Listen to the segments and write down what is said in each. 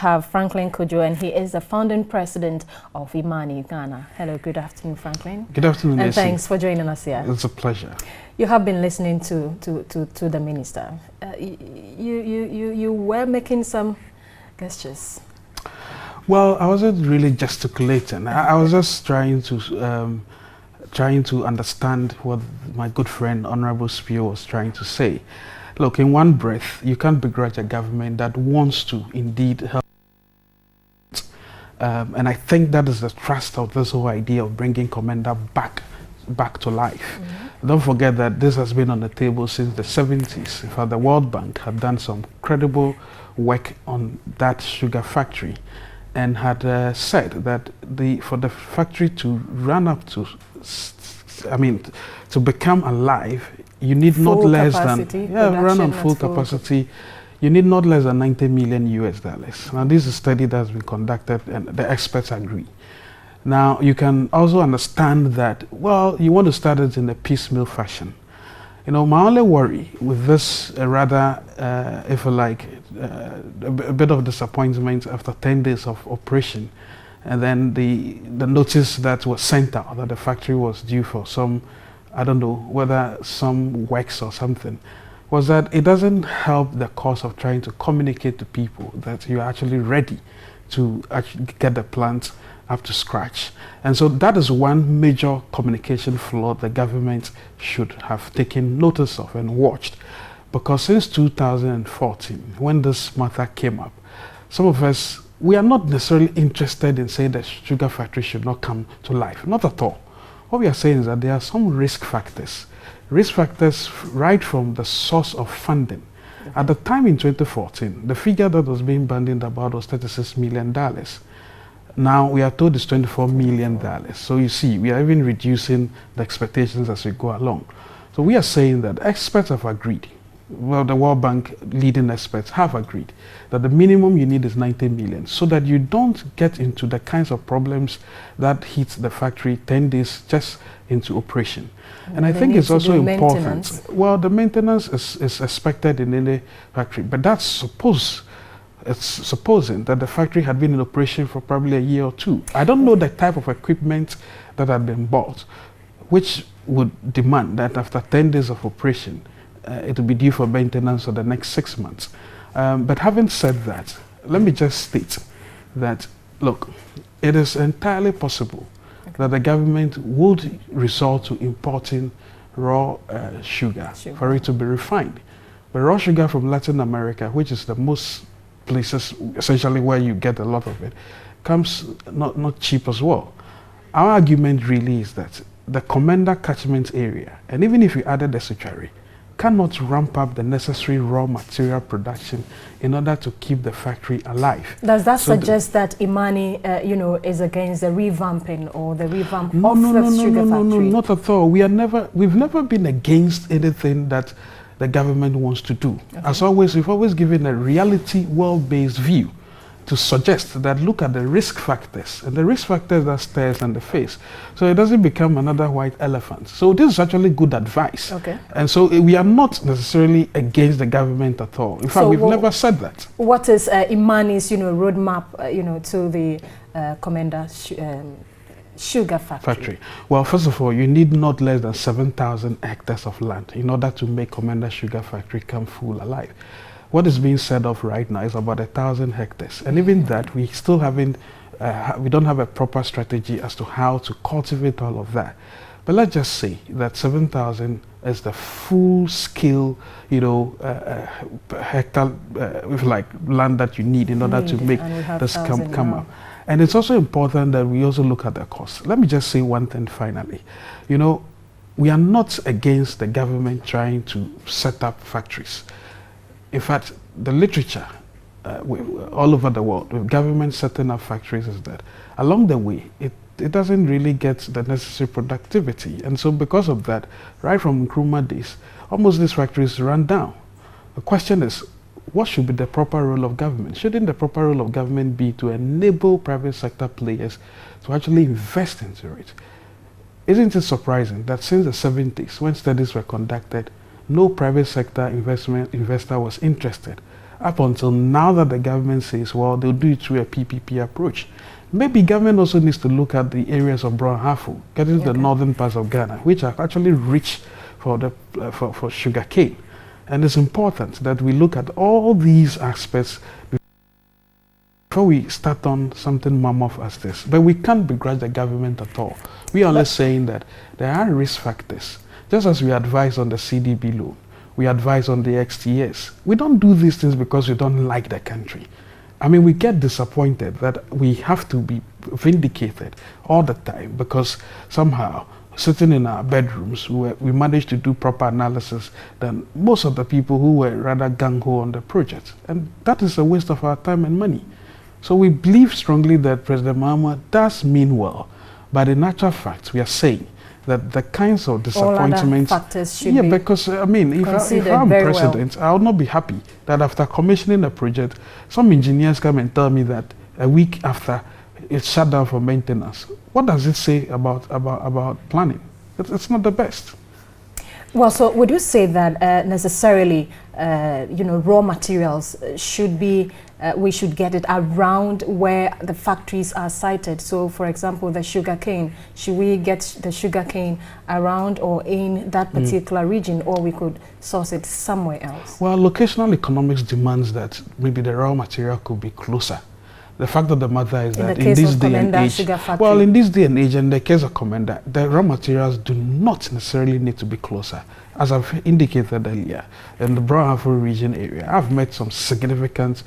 Have Franklin Kojo, and he is the founding president of IMANI Ghana. Hello, good afternoon, Franklin. Good afternoon, and thanks for joining us here. It's a pleasure. You have been listening to the minister. You were making some gestures. Well, I wasn't really gesticulating. I was just trying to understand what my good friend Honorable Spear was trying to say. Look, in one breath, you can't begrudge a government that wants to indeed help. And I think that is the thrust of this whole idea of bringing Komenda back to life. Mm-hmm. Don't forget that this has been on the table since the 70s. In fact, the World Bank had done some credible work on that sugar factory and had said that for the factory to run up to, to become alive, you need not less than, run on full capacity. You need not less than 90 million US dollars. Now, this is a study that has been conducted and the experts agree. Now, you can also understand that, well, you want to start it in a piecemeal fashion. You know, my only worry with this rather, if you like, a bit of disappointment after 10 days of operation, and then the notice that was sent out that the factory was due for some, I don't know, whether some works or something, was that it doesn't help the cause of trying to communicate to people that you're actually ready to actually get the plant up to scratch. And so that is one major communication flaw the government should have taken notice of and watched. Because since 2014, when this matter came up, some of us, we are not necessarily interested in saying that sugar factory should not come to life. Not at all. What we are saying is that there are some risk factors. Risk factors right from the source of funding. At the time in 2014, the figure that was being bandied about was $36 million. Now we are told it's $24 million. So you see, we are even reducing the expectations as we go along. So we are saying that experts have agreed. Well, the World Bank leading experts have agreed that the minimum you need is 90 million so that you don't get into the kinds of problems that hit the factory 10 days just into operation. And I think it's also important. Well, the maintenance is expected in any factory, but that's supposing that the factory had been in operation for probably a year or two. I don't know the type of equipment that had been bought, which would demand that after 10 days of operation, it will be due for maintenance for the next 6 months. But having said that, let me just state that, look, it is entirely possible that the government would resort to importing raw sugar for it to be refined. But raw sugar from Latin America, which is the most places essentially where you get a lot of it, comes not cheap as well. Our argument really is that the Komenda catchment area, and even if you added the Suchari, cannot ramp up the necessary raw material production in order to keep the factory alive. Does that suggest that IMANI, is against the revamping or the revamp of the sugar factory? No, not at all. We've never been against anything that the government wants to do. Okay. As always, we've always given a reality, world-based view to suggest that look at the risk factors, and the risk factors that stares in the face. So it doesn't become another white elephant. So this is actually good advice. Okay. And so we are not necessarily against the government at all. In fact, we've never said that. What is IMANI's, roadmap, to the Komenda Sugar Factory? Well, first of all, you need not less than 7,000 hectares of land in order to make Komenda Sugar Factory come full alive. What is being said of right now is about 1,000 hectares. And even that, we still haven't, we don't have a proper strategy as to how to cultivate all of that. But let's just say that 7,000 is the full scale, hectare, with like land that you need in order to make this come up. And it's also important that we also look at the cost. Let me just say one thing finally. We are not against the government trying to set up factories. In fact, the literature all over the world with government setting up factories is that along the way, it doesn't really get the necessary productivity. And so because of that, right from Nkrumah days, almost these factories run down. The question is, what should be the proper role of government? Shouldn't the proper role of government be to enable private sector players to actually invest into it? Isn't it surprising that since the 70s, when studies were conducted, no private sector investor was interested up until now that the government says, well, they'll do it through a PPP approach. Maybe government also needs to look at the areas of Brown Hafo, getting to the northern parts of Ghana, which are actually rich for for sugar cane. And it's important that we look at all these aspects before we start on something mammoth as this. But we can't begrudge the government at all. We are only saying that there are risk factors. Just as we advise on the CDB loan, we advise on the XTS. We don't do these things because we don't like the country. I mean, we get disappointed that we have to be vindicated all the time because somehow, sitting in our bedrooms, we managed to do proper analysis than most of the people who were rather gung-ho on the project. And that is a waste of our time and money. So we believe strongly that President Mahama does mean well, but in actual fact, we are saying that the kinds of disappointments... All other factors should be because, I mean, if I'm president, I would not be happy that after commissioning a project, some engineers come and tell me that a week after it's shut down for maintenance. What does it say about planning? It's not the best. Well, so would you say that necessarily, raw materials should be, we should get it around where the factories are sited? So, for example, the sugar cane, should we get the sugar cane around or in that particular region, or we could source it somewhere else? Well, locational economics demands that maybe the raw material could be closer. The fact of the matter is that in this day and age, well, in this day and age, in the case of Komenda, the raw materials do not necessarily need to be closer. As I've indicated earlier, in the Brown Hafo region area, I've met some significant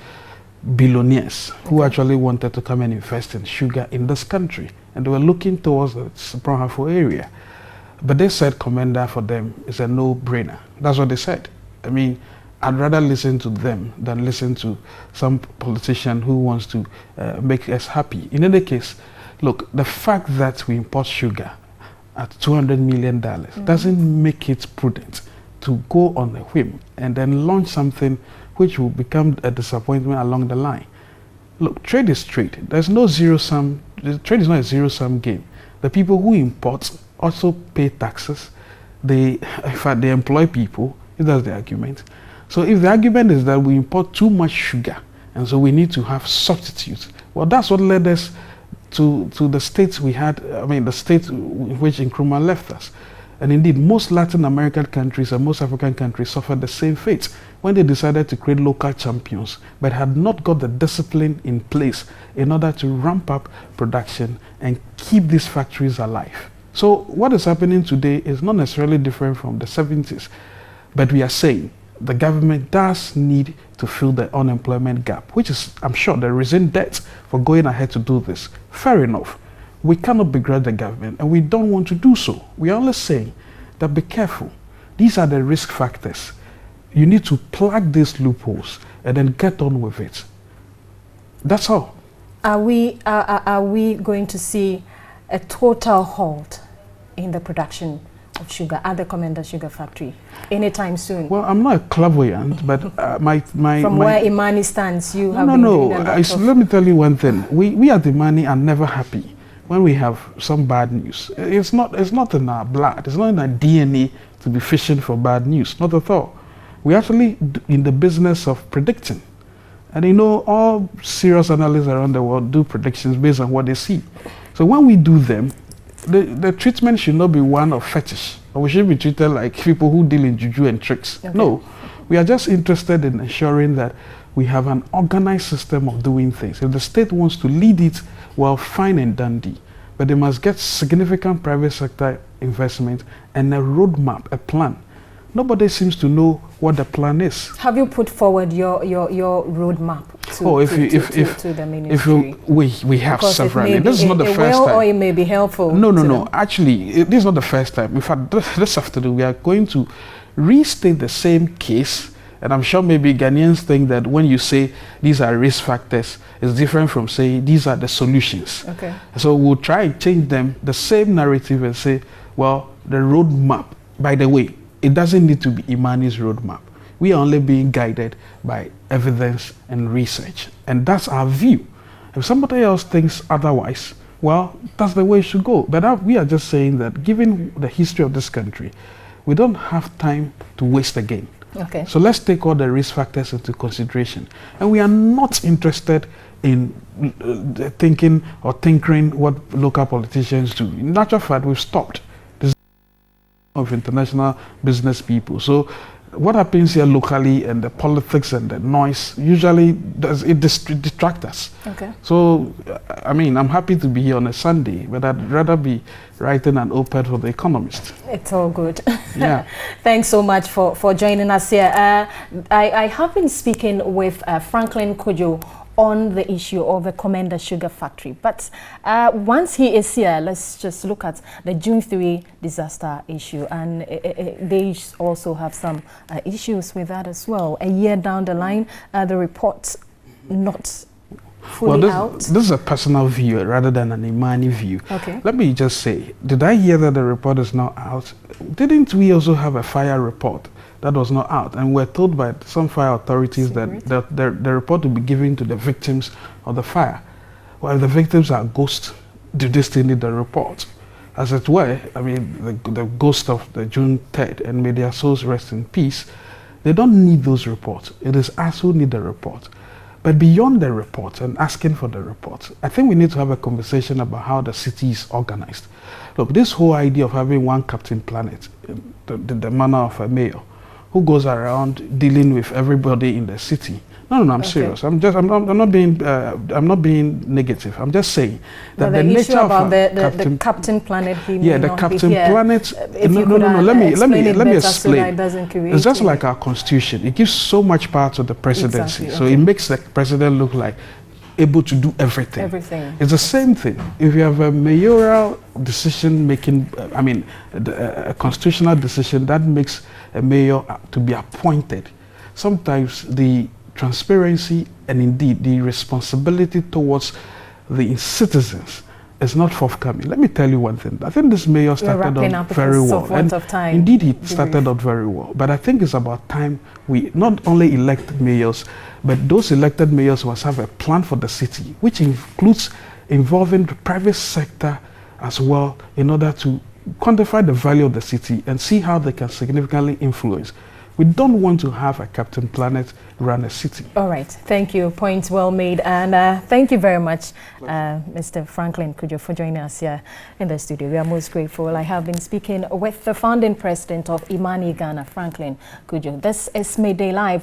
billionaires who actually wanted to come and invest in sugar in this country, and they were looking towards the Brown Hafo area. But they said Komenda for them is a no-brainer. That's what they said. I mean, I'd rather listen to them than listen to some politician who wants to make us happy. In any case, look, the fact that we import sugar at $200 million doesn't make it prudent to go on a whim and then launch something which will become a disappointment along the line. Look, trade is trade. There's no zero-sum, trade is not a zero-sum game. The people who import also pay taxes. In fact, they employ people, if that's the argument. So if the argument is that we import too much sugar, and so we need to have substitutes, well, that's what led us to the states we had, I mean, the state in which Nkrumah left us. And indeed, most Latin American countries and most African countries suffered the same fate when they decided to create local champions, but had not got the discipline in place in order to ramp up production and keep these factories alive. So what is happening today is not necessarily different from the 70s, but we are saying the government does need to fill the unemployment gap, which is, I'm sure, the reason debt for going ahead to do this. Fair enough. We cannot begrudge the government, and we don't want to do so. We are only saying that be careful. These are the risk factors. You need to plug these loopholes and then get on with it. That's all. Are we going to see a total halt in the production of sugar at the Komenda Sugar Factory anytime soon? Well, I'm not a clairvoyant, but from where IMANI stands, you have let me tell you one thing. We at IMANI are never happy when we have some bad news. It's not in our blood. It's not in our DNA to be fishing for bad news. Not at all. We're actually in the business of predicting. And all serious analysts around the world do predictions based on what they see. So when we do them, the treatment should not be one of fetish, or we should be treated like people who deal in juju and tricks. Okay. No, we are just interested in ensuring that we have an organized system of doing things. If the state wants to lead it, well, fine and dandy, but they must get significant private sector investment and a roadmap, a plan. Nobody seems to know what the plan is. Have you put forward your roadmap to the ministry? We have several. This is not the first time. Or it may be helpful. No. Actually, this is not the first time. In fact, this afternoon we are going to restate the same case. And I'm sure maybe Ghanaians think that when you say these are risk factors, it's different from saying these are the solutions. Okay. So we'll try and change them, the same narrative, and say, well, the roadmap, by the way, it doesn't need to be IMANI's roadmap. We are only being guided by evidence and research. And that's our view. If somebody else thinks otherwise, well, that's the way it should go. But we are just saying that given the history of this country, we don't have time to waste again. Okay. So let's take all the risk factors into consideration. And we are not interested in thinking or tinkering what local politicians do. In natural fact, we've stopped. This is of international business people. So what happens here locally and the politics and the noise usually distract us. Okay. So, I mean, I'm happy to be here on a Sunday, but I'd rather be writing an op-ed for The Economist. It's all good. Yeah. Thanks so much for joining us here. I have been speaking with Franklin Kojo on the issue of the Komenda Sugar Factory. But once he is here, let's just look at the June 3 disaster issue. And they also have some issues with that as well. A year down the line, the report's not fully out. This is a personal view rather than an IMANI view. Okay. Let me just say, did I hear that the report is not out? Didn't we also have a fire report that was not out? And we're told by some fire authorities that the report will be given to the victims of the fire. Well, if the victims are ghosts, do they still need the report? As it were, I mean, the ghost of the June 3rd, and may their souls rest in peace, they don't need those reports. It is us who need the report. But beyond the report and asking for the report, I think we need to have a conversation about how the city is organized. Look, this whole idea of having one Captain Planet, the manner of a mayor, who goes around dealing with everybody in the city. No, I'm serious. I'm not being negative. I'm just saying that the nature of the Captain Planet. The Captain Planet. No. Let me explain. It's just like our constitution. It gives so much power to the presidency, so it makes the president look like able to do everything. It's the same thing. If you have a mayoral decision making, a constitutional decision that makes a mayor to be appointed, sometimes the transparency and indeed the responsibility towards the citizens is not forthcoming. Let me tell you one thing. I think this mayor started out very well. And indeed, he started out very well. But I think it's about time we not only elect mayors, but those elected mayors must have a plan for the city, which includes involving the private sector as well in order to quantify the value of the city and see how they can significantly influence. We don't want to have a Captain Planet run a city. All right. Thank you. Point well made. And thank you very much, Mr. Franklin Kojo, for joining us here in the studio. We are most grateful. I have been speaking with the founding president of IMANI Ghana, Franklin Kojo. This is Midday Live.